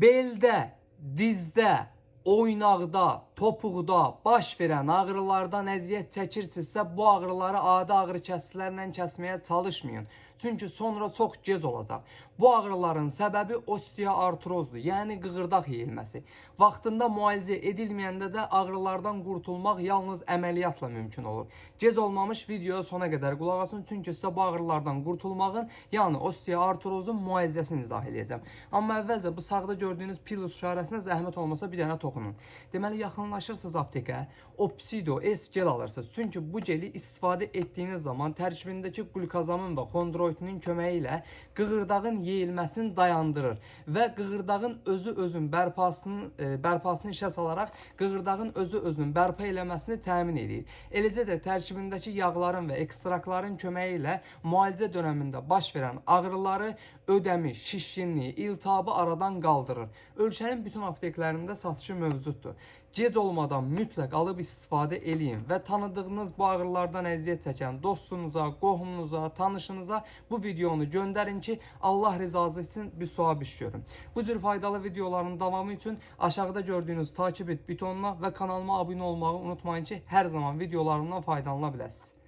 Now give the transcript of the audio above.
Beldə, dizdə, oynaqda, topuqda baş verən ağrılardan əziyyət çəkirsinizsə, bu ağrıları adi ağrı kəsicilərlə kəsməyə çalışmayın. Çünki sonra çox gec olacaq. Bu ağrıların səbəbi osteoartrozdur, yəni qığırdaq yeyilməsi. Vaxtında müalicə edilməyəndə də ağrılardan qurtulmaq yalnız əməliyyatla mümkün olur. Gec olmamış videoya sona qədər qulaq asın, çünki sizə bu ağrılardan qurtulmağın, yəni osteoartrozun müalicəsini izah edəcəm. Amma əvvəlcə bu sağda gördüyünüz pilus işarəsinə zəhmət olmasa bir dənə toxunun. Deməli, yaxınlaşırsınız aptekə, Opsido S gel alırsınız. Çünki bu geli istifadə etdiyiniz zaman tərkibindəki qulkazamin və xondroitinin köməyi ilə qığırdağın yeyilməsini dayandırır və qığırdağın özünün bərpasını işə salaraq qığırdağın özünün bərpa eləməsini təmin edir. Eləcə də tərkibindəki yağların və ekstraktların köməyi ilə müalicə dövründə baş verən ağrıları, ödəmi, şişkinliyi, iltihabı aradan qaldırır. Ölkənin bütün apteklərində satışı mövcuddur. Gec olmadan mütləq alıb istifadə eləyin və tanıdığınız bu ağrılardan əziyyət çəkən dostunuza, qohumunuza, tanışınıza bu videonu göndərin ki, Allah rızası için bir suabiş görün. Bu cür faydalı videoların davamı için aşağıda gördüğünüz takip et butonuna və kanalıma abunə olmağı unutmayın ki, hər zaman videolarımdan faydalanabilirsiniz.